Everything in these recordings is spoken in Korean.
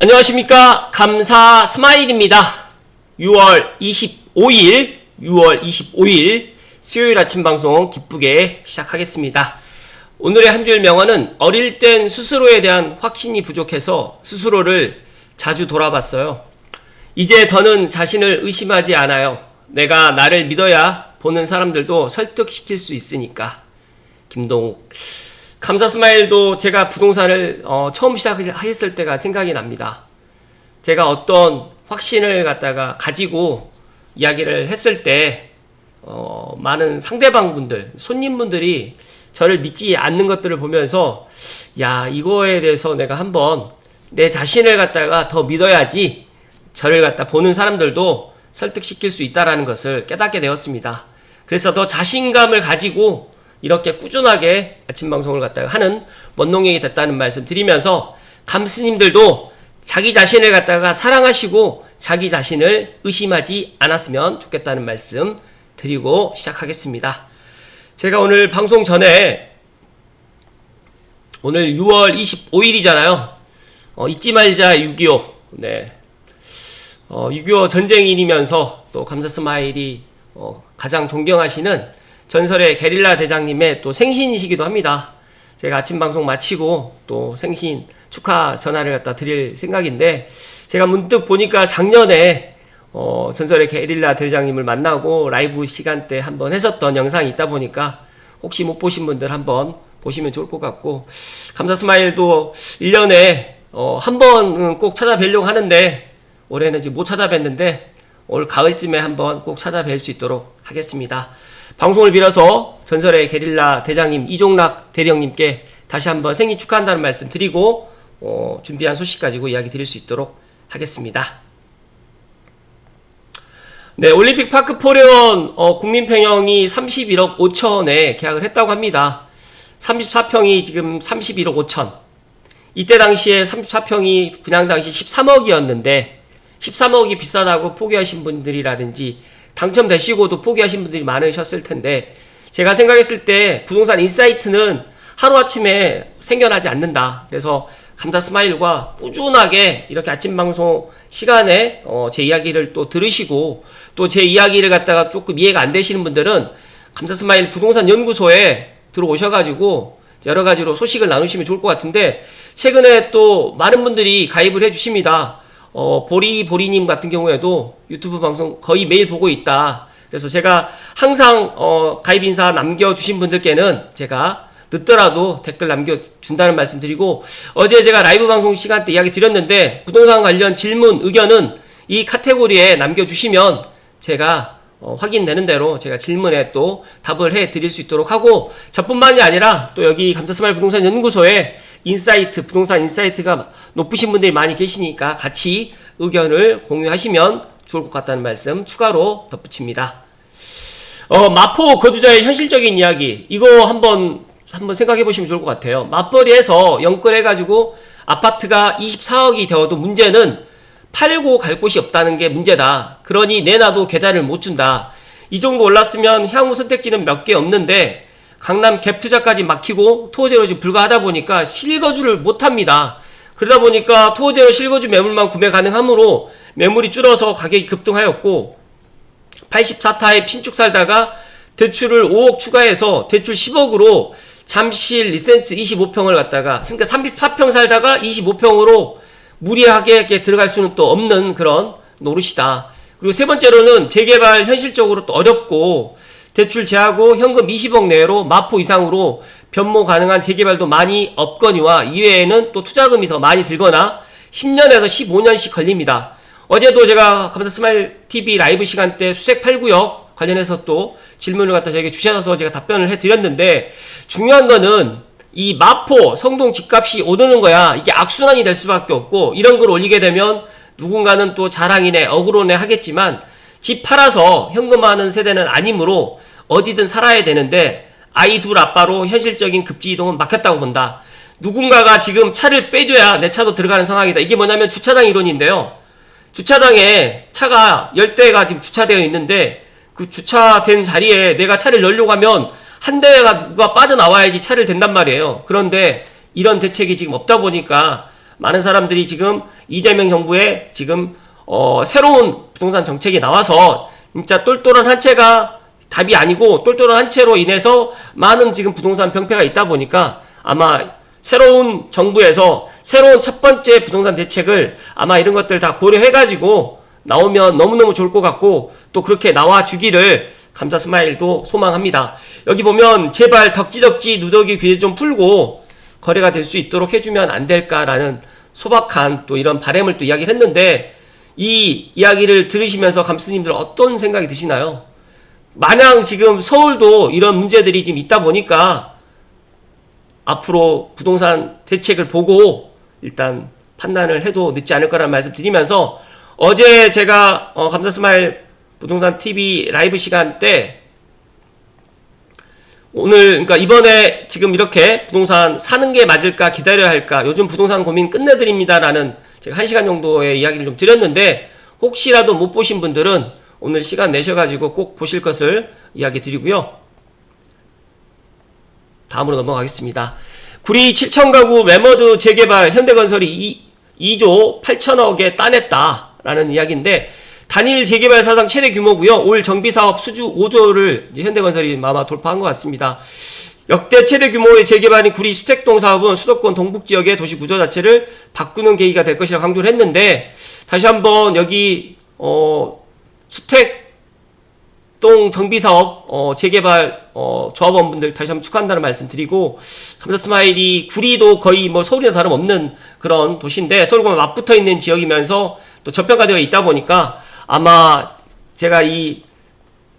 안녕하십니까. 감사 스마일입니다. 6월 25일 수요일 아침 방송 기쁘게 시작하겠습니다. 오늘의 한 줄 명언은 어릴 땐 스스로에 대한 확신이 부족해서 스스로를 자주 돌아봤어요. 이제 더는 자신을 의심하지 않아요. 내가 나를 믿어야 보는 사람들도 설득시킬 수 있으니까. 김동욱. 감사 스마일도 제가 부동산을 처음 시작했을 때가 생각이 납니다. 제가 어떤 확신을 갖다가 가지고 이야기를 했을 때 많은 상대방분들, 손님분들이 저를 믿지 않는 것들을 보면서 야, 이거에 대해서 내가 한번 내 자신을 갖다가 더 믿어야지 저를 갖다 보는 사람들도 설득시킬 수 있다라는 것을 깨닫게 되었습니다. 그래서 더 자신감을 가지고 이렇게 꾸준하게 아침 방송을 갖다가 하는 원동력이 됐다는 말씀 드리면서 감스님들도 자기 자신을 갖다가 사랑하시고 자기 자신을 의심하지 않았으면 좋겠다는 말씀 드리고 시작하겠습니다. 제가 오늘 방송 전에 오늘 6월 25일이잖아요. 잊지 말자 6.25. 네. 6.25 전쟁인이면서 또 감사 스마일이 가장 존경하시는 전설의 게릴라 대장님의 또 생신이시기도 합니다. 제가 아침 방송 마치고 또 생신 축하 전화를 갖다 드릴 생각인데 제가 문득 보니까 작년에 전설의 게릴라 대장님을 만나고 라이브 시간대 한번 했었던 영상이 있다 보니까 혹시 못 보신 분들 한번 보시면 좋을 것 같고, 감사 스마일도 1년에 한 번은 꼭 찾아뵈려고 하는데 올해는 지금 못 찾아뵀는데 올 가을쯤에 한번 꼭 찾아뵐 수 있도록 하겠습니다. 방송을 빌어서 전설의 게릴라 대장님 이종락 대령님께 다시 한번 생일 축하한다는 말씀 드리고 준비한 소식 가지고 이야기 드릴 수 있도록 하겠습니다. 네, 올림픽 파크 포레온 국민평형이 31억 5천에 계약을 했다고 합니다. 34평이 지금 31억 5천. 이때 당시에 34평이 분양 당시 13억이었는데 13억이 비싸다고 포기하신 분들이라든지 당첨되시고도 포기하신 분들이 많으셨을 텐데, 제가 생각했을 때 부동산 인사이트는 하루아침에 생겨나지 않는다. 그래서 감사 스마일과 꾸준하게 이렇게 아침 방송 시간에 제 이야기를 또 들으시고 또 제 이야기를 갖다가 조금 이해가 안 되시는 분들은 감사 스마일 부동산 연구소에 들어오셔가지고 여러 가지로 소식을 나누시면 좋을 것 같은데, 최근에 또 많은 분들이 가입을 해 주십니다. 보리님 같은 경우에도 유튜브 방송 거의 매일 보고 있다. 그래서 제가 항상 가입 인사 남겨주신 분들께는 제가 늦더라도 댓글 남겨준다는 말씀 드리고, 어제 제가 라이브 방송 시간 때 이야기 드렸는데 부동산 관련 질문, 의견은 이 카테고리에 남겨주시면 제가 확인되는 대로 제가 질문에 또 답을 해 드릴 수 있도록 하고, 저뿐만이 아니라 또 여기 감사 스마일 부동산 연구소에 인사이트, 부동산 인사이트가 높으신 분들이 많이 계시니까 같이 의견을 공유하시면 좋을 것 같다는 말씀 추가로 덧붙입니다. 마포 거주자의 현실적인 이야기, 이거 한번 생각해 보시면 좋을 것 같아요. 맞벌이해서 영끌해가지고 아파트가 24억이 되어도 문제는 팔고 갈 곳이 없다는 게 문제다. 그러니 내놔도 계좌를 못 준다. 이 정도 올랐으면 향후 선택지는 몇 개 없는데 강남 갭 투자까지 막히고 토어제로 지금 불가하다 보니까 실거주를 못합니다. 그러다 보니까 토어제로 실거주 매물만 구매 가능하므로 매물이 줄어서 가격이 급등하였고, 84타입 신축 살다가 대출을 5억 추가해서 대출 10억으로 잠실 리센스 25평을 갖다가, 그러니까 34평 살다가 25평으로 무리하게 들어갈 수는 또 없는 그런 노릇이다. 그리고 세 번째로는 재개발 현실적으로 또 어렵고 대출 제하고 현금 20억 내로 마포 이상으로 변모 가능한 재개발도 많이 없거니와 이외에는 또 투자금이 더 많이 들거나 10년에서 15년씩 걸립니다. 어제도 제가 감사 스마일 TV 라이브 시간 때 수색 8구역 관련해서 또 질문을 갖다 저에게 주셔서 제가 답변을 해드렸는데, 중요한 거는 이 마포 성동 집값이 오르는 거야. 이게 악순환이 될 수밖에 없고, 이런 걸 올리게 되면 누군가는 또 자랑이네, 억울하네 하겠지만 집 팔아서 현금화하는 세대는 아니므로 어디든 살아야 되는데 아이 둘 아빠로 현실적인 급지 이동은 막혔다고 본다. 누군가가 지금 차를 빼줘야 내 차도 들어가는 상황이다. 이게 뭐냐면 주차장 이론인데요. 주차장에 차가 10대가 지금 주차되어 있는데 그 주차된 자리에 내가 차를 넣으려고 하면 한 대가 누가 빠져나와야지 차를 댄단 말이에요. 그런데 이런 대책이 지금 없다 보니까 많은 사람들이 지금 이재명 정부의 지금 새로운 부동산 정책이 나와서 진짜 똘똘한 한 채가 답이 아니고 똘똘한 한 채로 인해서 많은 지금 부동산 병폐가 있다 보니까 아마 새로운 정부에서 새로운 첫 번째 부동산 대책을 아마 이런 것들 다 고려해가지고 나오면 너무너무 좋을 것 같고 또 그렇게 나와주기를 감사 스마일도 소망합니다. 여기 보면 제발 덕지덕지 누더기 규제 좀 풀고 거래가 될 수 있도록 해주면 안 될까라는 소박한 또 이런 바람을 또 이야기를 했는데 이 이야기를 들으시면서 감스님들 어떤 생각이 드시나요? 마냥 지금 서울도 이런 문제들이 지금 있다 보니까 앞으로 부동산 대책을 보고 일단 판단을 해도 늦지 않을 거라는 말씀 드리면서 어제 제가 감사 스마일 부동산 TV 라이브 시간 때 오늘 그러니까 이번에 지금 이렇게 부동산 사는 게 맞을까 기다려야 할까 요즘 부동산 고민 끝내드립니다라는 제가 1시간 정도의 이야기를 좀 드렸는데 혹시라도 못 보신 분들은 오늘 시간 내셔가지고 꼭 보실 것을 이야기 드리고요. 다음으로 넘어가겠습니다. 구리 7,000가구 매머드 재개발 현대건설이 2조 8천억에 따냈다라는 이야기인데 단일 재개발 사상 최대 규모고요. 올 정비사업 수주 5조를 현대건설이 아마 돌파한 것 같습니다. 역대 최대 규모의 재개발인 구리 수택동 사업은 수도권 동북지역의 도시 구조 자체를 바꾸는 계기가 될 것이라고 강조를 했는데 다시 한번 여기 수택동 정비사업 재개발 조합원분들 다시 한번 축하한다는 말씀 드리고 감사 스마일이 구리도 거의 뭐 서울이나 다름없는 그런 도시인데 서울과 맞붙어 있는 지역이면서 또 저평가되어 있다 보니까 아마 제가 이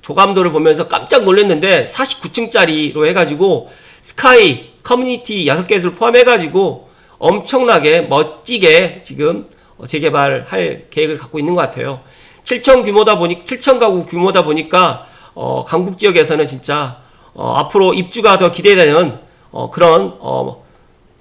조감도를 보면서 깜짝 놀랐는데 49층짜리로 해가지고 스카이 커뮤니티 6개를 포함해가지고 엄청나게 멋지게 지금 재개발할 계획을 갖고 있는 것 같아요. 7,000가구 규모다 보니까 강북 지역에서는 진짜 앞으로 입주가 더 기대되는 그런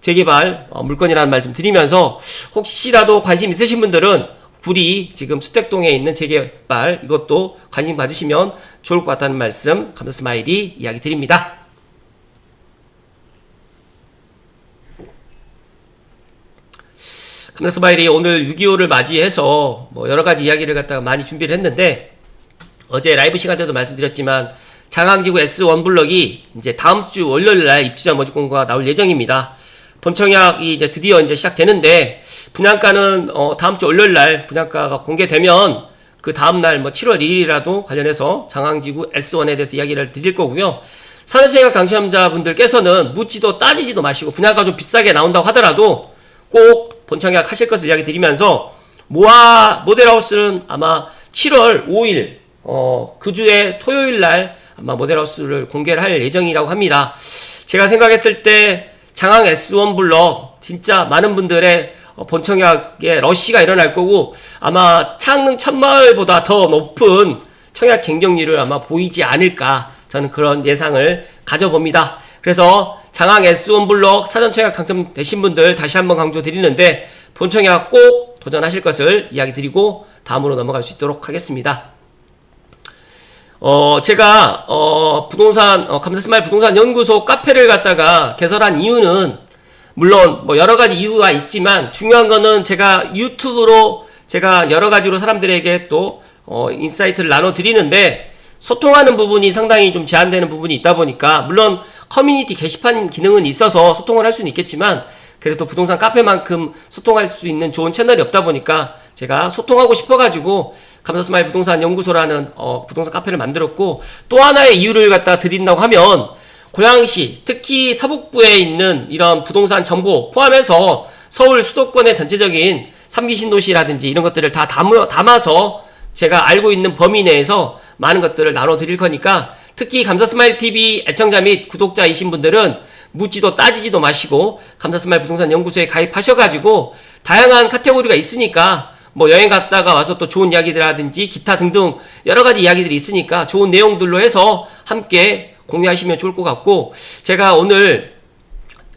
재개발 물건이라는 말씀 드리면서 혹시라도 관심 있으신 분들은 구리 지금 수택동에 있는 재개발 이것도 관심 가지시면 좋을 것 같다는 말씀 감사 스마일이 이야기 드립니다. 감사 스마일이 오늘 6.25를 맞이해서 뭐 여러가지 이야기를 갖다가 많이 준비를 했는데 어제 라이브 시간 때도 말씀드렸지만 장항지구 S1 블럭이 이제 다음 주 월요일날 입주자 모집 공고가 나올 예정입니다. 본청약이 이제 드디어 이제 시작되는데 분양가는 다음 주 월요일날 분양가가 공개되면 그 다음날 뭐 7월 1일이라도 관련해서 장항지구 S1에 대해서 이야기를 드릴 거고요. 사전청약 당첨자분들께서는 묻지도 따지지도 마시고 분양가 좀 비싸게 나온다고 하더라도 꼭 본청약 하실 것을 이야기 드리면서 모델하우스는 아마 7월 5일 그 주에 토요일날 아마 모델하우스를 공개를 할 예정이라고 합니다. 제가 생각했을 때 장항 S1 블럭 진짜 많은 분들의 본청약에 러시가 일어날 거고 아마 창릉 천마을보다 더 높은 청약 경쟁률을 아마 보이지 않을까 저는 그런 예상을 가져봅니다. 그래서 장항 S1 블럭 사전청약 당첨되신 분들 다시 한번 강조드리는데 본청약 꼭 도전하실 것을 이야기 드리고 다음으로 넘어갈 수 있도록 하겠습니다. 제가 감사 스마일 부동산 연구소 카페를 갖다가 개설한 이유는 물론 뭐 여러 가지 이유가 있지만 중요한 거는 제가 유튜브로 제가 여러 가지로 사람들에게 또 인사이트를 나눠 드리는데 소통하는 부분이 상당히 좀 제한되는 부분이 있다 보니까 물론 커뮤니티 게시판 기능은 있어서 소통을 할 수는 있겠지만 그래도 부동산 카페만큼 소통할 수 있는 좋은 채널이 없다 보니까 제가 소통하고 싶어가지고 감사 스마일 부동산 연구소라는 부동산 카페를 만들었고 또 하나의 이유를 갖다 드린다고 하면 고양시 특히 서북부에 있는 이런 부동산 정보 포함해서 서울 수도권의 전체적인 3기 신도시라든지 이런 것들을 다 담아서 제가 알고 있는 범위 내에서 많은 것들을 나눠 드릴 거니까 특히 감사 스마일 TV 애청자 및 구독자이신 분들은 묻지도 따지지도 마시고 감사 스마일 부동산 연구소에 가입하셔가지고 다양한 카테고리가 있으니까 뭐 여행 갔다가 와서 또 좋은 이야기들이라든지 기타 등등 여러 가지 이야기들이 있으니까 좋은 내용들로 해서 함께 공유하시면 좋을 것 같고 제가 오늘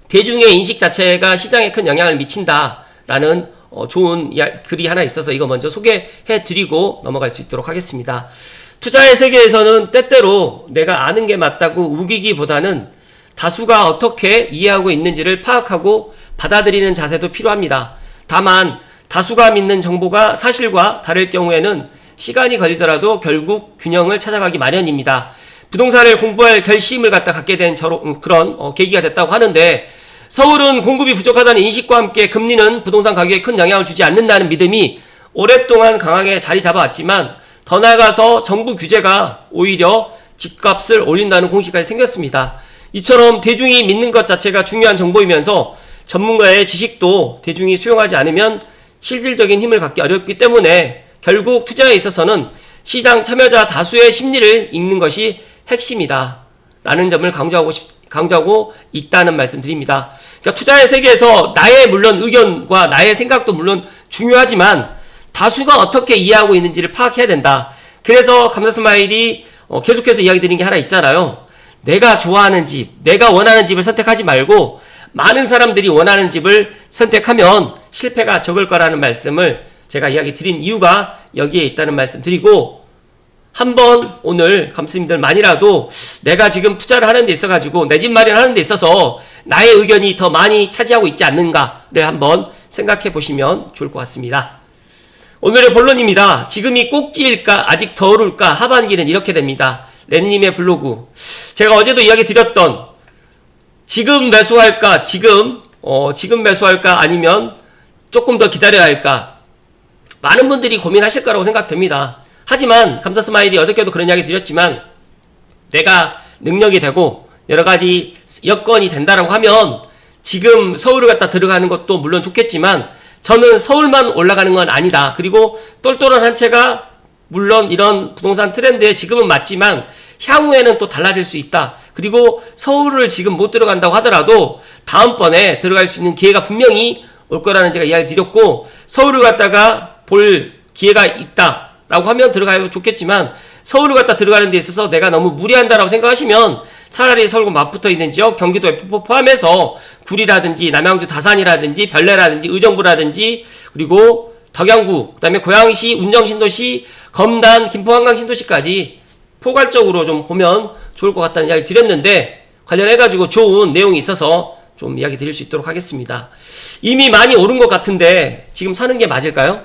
대중의 인식 자체가 시장에 큰 영향을 미친다라는 좋은 글이 하나 있어서 이거 먼저 소개해 드리고 넘어갈 수 있도록 하겠습니다. 투자의 세계에서는 때때로 내가 아는 게 맞다고 우기기보다는 다수가 어떻게 이해하고 있는지를 파악하고 받아들이는 자세도 필요합니다. 다만 다수가 믿는 정보가 사실과 다를 경우에는 시간이 걸리더라도 결국 균형을 찾아가기 마련입니다. 부동산을 공부할 결심을 갖게 된 그런 계기가 됐다고 하는데, 서울은 공급이 부족하다는 인식과 함께 금리는 부동산 가격에 큰 영향을 주지 않는다는 믿음이 오랫동안 강하게 자리 잡아왔지만, 더 나아가서 정부 규제가 오히려 집값을 올린다는 공식까지 생겼습니다. 이처럼 대중이 믿는 것 자체가 중요한 정보이면서 전문가의 지식도 대중이 수용하지 않으면 실질적인 힘을 갖기 어렵기 때문에 결국 투자에 있어서는 시장 참여자 다수의 심리를 읽는 것이 핵심이다 라는 점을 강조하고 있다는 말씀 드립니다. 그러니까 투자의 세계에서 나의 물론 의견과 나의 생각도 물론 중요하지만 다수가 어떻게 이해하고 있는지를 파악해야 된다. 그래서 감사스마일이 계속해서 이야기 드리는 게 하나 있잖아요. 내가 좋아하는 집, 내가 원하는 집을 선택하지 말고 많은 사람들이 원하는 집을 선택하면 실패가 적을 거라는 말씀을 제가 이야기 드린 이유가 여기에 있다는 말씀 드리고, 한번 오늘 감스님들만이라도 내가 지금 투자를 하는 데 있어가지고 내 집 마련하는 데 있어서 나의 의견이 더 많이 차지하고 있지 않는가를 한번 생각해 보시면 좋을 것 같습니다. 오늘의 본론입니다. 지금이 꼭지일까 아직 더 오를까, 하반기는 이렇게 됩니다. 레니님의 블로그, 제가 어제도 이야기 드렸던 지금 매수할까, 지금 매수할까 아니면 조금 더 기다려야 할까, 많은 분들이 고민하실 거라고 생각됩니다. 하지만 감사스마일이 어저께도 그런 이야기 드렸지만, 내가 능력이 되고 여러가지 여건이 된다라고 하면 지금 서울을 갖다 들어가는 것도 물론 좋겠지만 저는 서울만 올라가는 건 아니다. 그리고 똘똘한 한 채가 물론 이런 부동산 트렌드에 지금은 맞지만 향후에는 또 달라질 수 있다. 그리고 서울을 지금 못 들어간다고 하더라도 다음번에 들어갈 수 있는 기회가 분명히 올 거라는 제가 이야기 드렸고, 서울을 갖다가 볼 기회가 있다라고 하면 들어가면 좋겠지만 서울을 갖다 들어가는 데 있어서 내가 너무 무리한다라고 생각하시면 차라리 서울과 맞붙어 있는 지역, 경기도 F4 포함해서 구리라든지 남양주 다산이라든지 별내라든지 의정부라든지 그리고 덕양구, 그 다음에 고양시, 운정신도시, 검단, 김포 한강신도시까지 포괄적으로 좀 보면 좋을 것 같다는 이야기 드렸는데, 관련해가지고 좋은 내용이 있어서 좀 이야기 드릴 수 있도록 하겠습니다. 이미 많이 오른 것 같은데 지금 사는 게 맞을까요?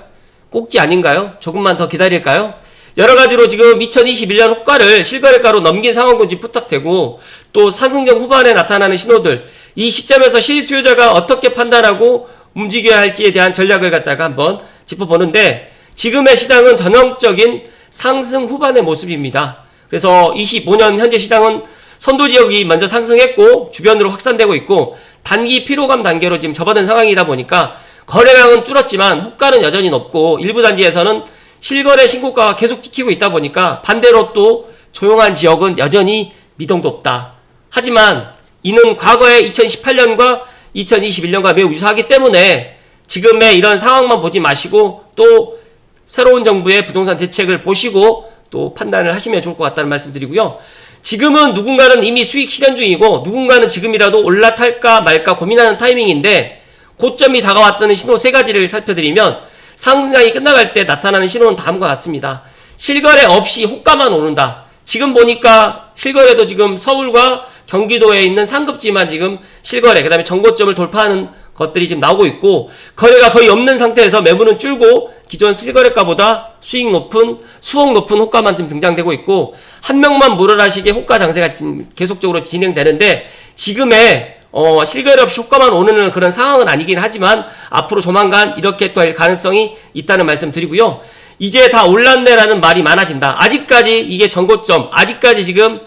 꼭지 아닌가요? 조금만 더 기다릴까요? 여러가지로 지금 2021년 호가를 실거래가로 넘긴 상황군지 포착되고, 또 상승장 후반에 나타나는 신호들, 이 시점에서 실수요자가 어떻게 판단하고 움직여야 할지에 대한 전략을 갖다가 한번 짚어보는데, 지금의 시장은 전형적인 상승 후반의 모습입니다. 그래서 25년 현재 시장은 선도지역이 먼저 상승했고 주변으로 확산되고 있고 단기 피로감 단계로 지금 접어든 상황이다 보니까 거래량은 줄었지만 호가는 여전히 높고, 일부 단지에서는 실거래 신고가가 계속 찍히고 있다 보니까 반대로 또 조용한 지역은 여전히 미동도 없다. 하지만 이는 과거의 2018년과 2021년과 매우 유사하기 때문에 지금의 이런 상황만 보지 마시고 또 새로운 정부의 부동산 대책을 보시고 또 판단을 하시면 좋을 것 같다는 말씀 드리고요. 지금은 누군가는 이미 수익 실현 중이고 누군가는 지금이라도 올라탈까 말까 고민하는 타이밍인데, 고점이 다가왔다는 신호 3가지를 살펴드리면 상승장이 끝나갈 때 나타나는 신호는 다음과 같습니다. 실거래 없이 호가만 오른다. 지금 보니까 실거래도 지금 서울과 경기도에 있는 상급지만 지금 실거래, 그 다음에 정고점을 돌파하는 것들이 지금 나오고 있고, 거래가 거의 없는 상태에서 매물은 줄고 기존 실거래가보다 수익 높은 호가만 지금 등장되고 있고, 한 명만 물어라시게 호가 장세가 지금 계속적으로 진행되는데, 지금의 실거래 없이 호가만 오르는 그런 상황은 아니긴 하지만 앞으로 조만간 이렇게 또 할 가능성이 있다는 말씀 드리고요. 이제 다 올랐네라는 말이 많아진다. 아직까지 이게 전고점, 아직까지 지금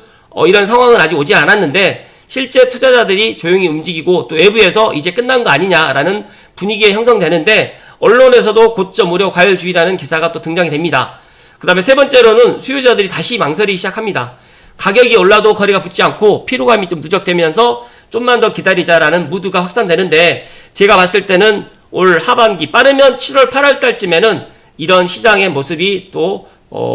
이런 상황은 아직 오지 않았는데 실제 투자자들이 조용히 움직이고 또 외부에서 이제 끝난 거 아니냐라는 분위기가 형성되는데, 언론에서도 고점 우려 과열주의라는 기사가 또 등장이 됩니다. 그 다음에 3번째로는 수요자들이 다시 망설이기 시작합니다. 가격이 올라도 거래가 붙지 않고 피로감이 좀 누적되면서 좀만 더 기다리자라는 무드가 확산되는데, 제가 봤을 때는 올 하반기 빠르면 7월 8월 달쯤에는 이런 시장의 모습이 또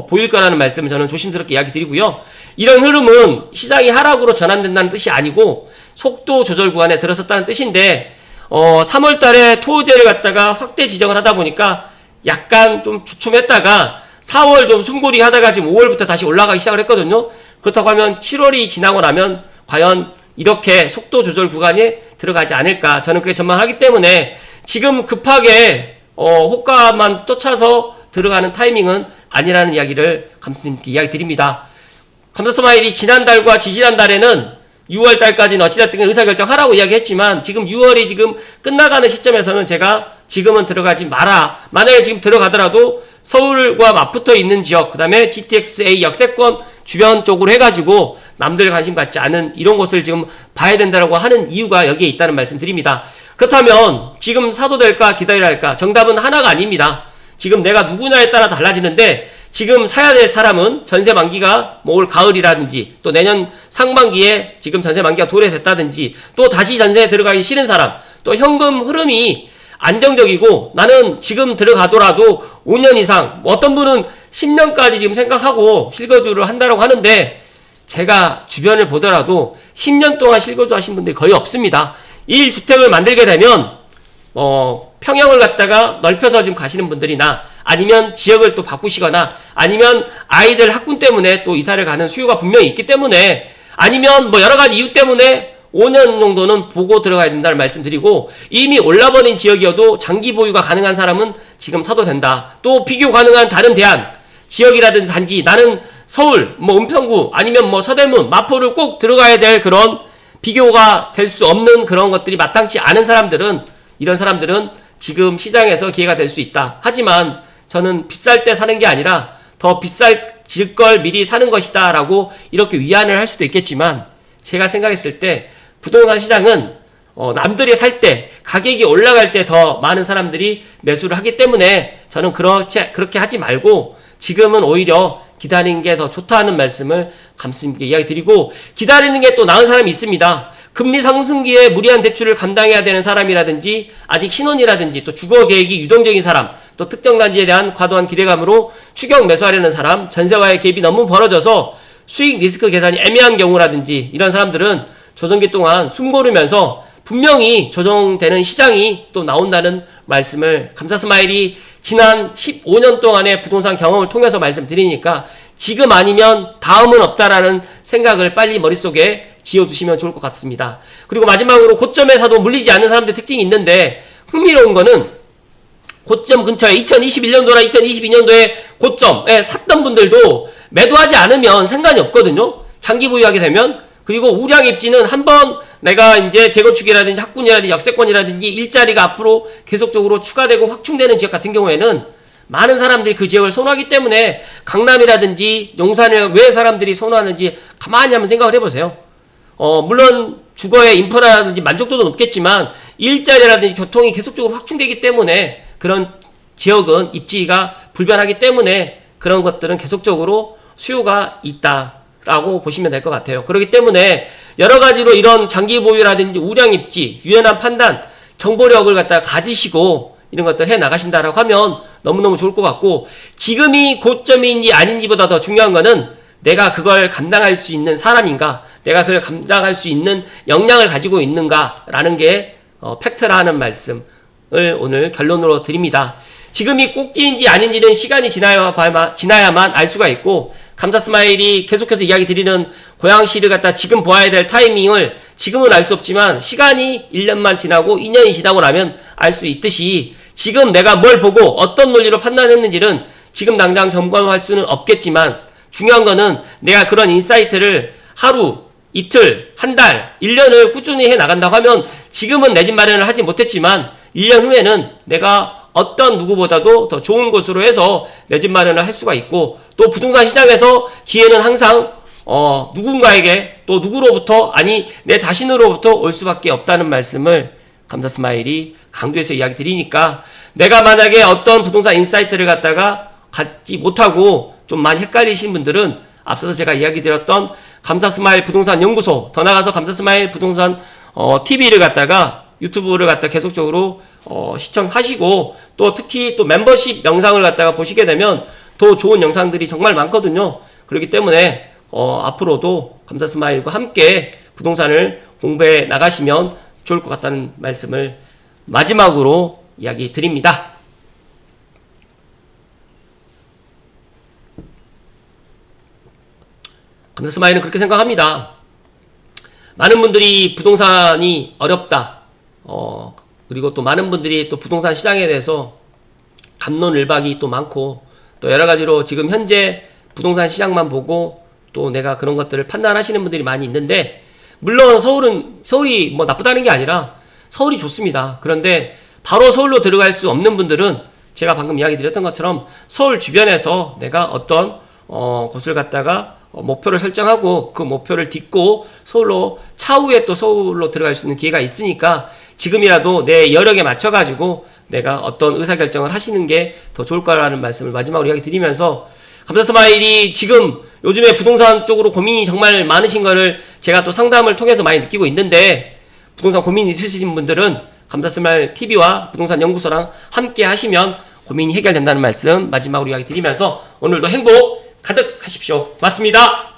보일 거라는 말씀을 저는 조심스럽게 이야기 드리고요. 이런 흐름은 시장이 하락으로 전환된다는 뜻이 아니고 속도 조절 구간에 들어섰다는 뜻인데, 3월 달에 토호제를 갖다가 확대 지정을 하다 보니까 약간 좀 주춤했다가 4월 좀 숨고리 하다가 지금 5월부터 다시 올라가기 시작을 했거든요. 그렇다고 하면 7월이 지나고 나면 과연 이렇게 속도 조절 구간에 들어가지 않을까 저는 그렇게 전망하기 때문에 지금 급하게 호가만 쫓아서 들어가는 타이밍은 아니라는 이야기를 감독님께 이야기 드립니다. 감사스마일이 지난달과 지지난달에는 6월달까지는 어찌됐든 의사결정하라고 이야기했지만 지금 6월이 지금 끝나가는 시점에서는 제가 지금은 들어가지 마라. 만약에 지금 들어가더라도 서울과 맞붙어 있는 지역, 그 다음에 GTX-A 역세권 주변 쪽으로 해가지고 남들 관심 갖지 않은 이런 곳을 지금 봐야 된다고 하는 이유가 여기에 있다는 말씀 드립니다. 그렇다면 지금 사도 될까 기다려야 할까? 정답은 하나가 아닙니다. 지금 내가 누구냐에 따라 달라지는데 지금 사야 될 사람은 전세 만기가 뭐 올 가을이라든지 또 내년 상반기에 지금 전세 만기가 도래됐다든지 또 다시 전세에 들어가기 싫은 사람 또 현금 흐름이 안정적이고 나는 지금 들어가더라도 5년 이상 어떤 분은 10년까지 지금 생각하고 실거주를 한다고 하는데 제가 주변을 보더라도 10년 동안 실거주 하신 분들이 거의 없습니다. 1주택을 만들게 되면 평형을 갖다가 넓혀서 지금 가시는 분들이나 아니면 지역을 또 바꾸시거나 아니면 아이들 학군 때문에 또 이사를 가는 수요가 분명히 있기 때문에 아니면 뭐 여러 가지 이유 때문에 5년 정도는 보고 들어가야 된다는 말씀드리고 이미 올라버린 지역이어도 장기 보유가 가능한 사람은 지금 사도 된다. 또 비교 가능한 다른 대안 지역이라든지 단지 나는 서울, 뭐 은평구 아니면 뭐 서대문, 마포를 꼭 들어가야 될 그런 비교가 될 수 없는 그런 것들이 마땅치 않은 사람들은 이런 사람들은 지금 시장에서 기회가 될 수 있다. 하지만 저는 비쌀 때 사는 게 아니라 더 비쌀질 걸 미리 사는 것이다 라고 이렇게 위안을 할 수도 있겠지만 제가 생각했을 때 부동산 시장은 남들이 살 때 가격이 올라갈 때 더 많은 사람들이 매수를 하기 때문에 저는 그렇게 하지 말고 지금은 오히려 기다리는 게 더 좋다는 말씀을 감독님께 이야기 드리고 기다리는 게 또 나은 사람이 있습니다. 금리 상승기에 무리한 대출을 감당해야 되는 사람이라든지 아직 신혼이라든지 또 주거 계획이 유동적인 사람 또 특정 단지에 대한 과도한 기대감으로 추격 매수하려는 사람 전세와의 갭이 너무 벌어져서 수익 리스크 계산이 애매한 경우라든지 이런 사람들은 조정기 동안 숨 고르면서 분명히 조정되는 시장이 또 나온다는 말씀을 감사스마일이 지난 15년 동안의 부동산 경험을 통해서 말씀드리니까 지금 아니면 다음은 없다라는 생각을 빨리 머릿속에 지어두시면 좋을 것 같습니다. 그리고 마지막으로 고점에서도 물리지 않는 사람들 특징이 있는데 흥미로운 거는 고점 근처에 2021년도나 2022년도에 고점에 샀던 분들도 매도하지 않으면 상관이 없거든요. 장기 보유하게 되면. 그리고 우량 입지는 한번 내가 이제 재건축이라든지 학군이라든지 역세권이라든지 일자리가 앞으로 계속적으로 추가되고 확충되는 지역 같은 경우에는 많은 사람들이 그 지역을 선호하기 때문에 강남이라든지 용산을 왜 사람들이 선호하는지 가만히 한번 생각을 해보세요. 물론 주거의 인프라라든지 만족도도 높겠지만 일자리라든지 교통이 계속적으로 확충되기 때문에 그런 지역은 입지가 불변하기 때문에 그런 것들은 계속적으로 수요가 있다라고 보시면 될 것 같아요. 그렇기 때문에 여러 가지로 이런 장기 보유라든지 우량 입지, 유연한 판단, 정보력을 갖다가 가지시고 이런 것들 해 나가신다라고 하면 너무너무 좋을 것 같고 지금이 고점인지 아닌지보다 더 중요한 거는 내가 그걸 감당할 수 있는 사람인가 내가 그걸 감당할 수 있는 역량을 가지고 있는가라는 게 팩트라는 말씀을 오늘 결론으로 드립니다. 지금이 꼭지인지 아닌지는 시간이 지나야만 알 수가 있고 감사스마일이 계속해서 이야기 드리는 고양시를 갖다 지금 보아야 될 타이밍을 지금은 알 수 없지만 시간이 1년만 지나고 2년이 지나고 나면 알 수 있듯이 지금 내가 뭘 보고 어떤 논리로 판단했는지는 지금 당장 점검할 수는 없겠지만 중요한 거는 내가 그런 인사이트를 하루, 이틀, 한 달, 1년을 꾸준히 해 나간다고 하면 지금은 내 집 마련을 하지 못했지만 1년 후에는 내가 어떤 누구보다도 더 좋은 곳으로 해서 내 집 마련을 할 수가 있고 또 부동산 시장에서 기회는 항상 누군가에게 또 누구로부터 아니 내 자신으로부터 올 수밖에 없다는 말씀을 감사스마일이 강조해서 이야기 드리니까 내가 만약에 어떤 부동산 인사이트를 갖지 못하고 좀 많이 헷갈리신 분들은 앞서서 제가 이야기 드렸던 감사스마일 부동산 연구소 더 나아가서 감사스마일 부동산 TV를 유튜브를 계속적으로 시청하시고 또 특히 또 멤버십 영상을 보시게 되면 더 좋은 영상들이 정말 많거든요. 그렇기 때문에 앞으로도 감사스마일과 함께 부동산을 공부해 나가시면 좋을 것 같다는 말씀을 마지막으로 이야기 드립니다. 감사스마일은 그렇게 생각합니다. 많은 분들이 부동산이 어렵다. 그리고 또 많은 분들이 또 부동산 시장에 대해서 갑론을박이 또 많고 또 여러 가지로 지금 현재 부동산 시장만 보고 또 내가 그런 것들을 판단하시는 분들이 많이 있는데, 물론 서울이 뭐 나쁘다는 게 아니라 서울이 좋습니다. 그런데 바로 서울로 들어갈 수 없는 분들은 제가 방금 이야기 드렸던 것처럼 서울 주변에서 내가 어떤 곳을 갖다가 목표를 설정하고 그 목표를 딛고 차후에 또 서울로 들어갈 수 있는 기회가 있으니까 지금이라도 내 여력에 맞춰가지고 내가 어떤 의사결정을 하시는 게 더 좋을 거라는 말씀을 마지막으로 이야기 드리면서, 감사스마일이 지금 요즘에 부동산 쪽으로 고민이 정말 많으신 거를 제가 또 상담을 통해서 많이 느끼고 있는데, 부동산 고민이 있으신 분들은 감사스마일 TV와 부동산 연구소랑 함께 하시면 고민이 해결된다는 말씀 마지막으로 이야기 드리면서 오늘도 행복 가득 하십시오. 고맙습니다.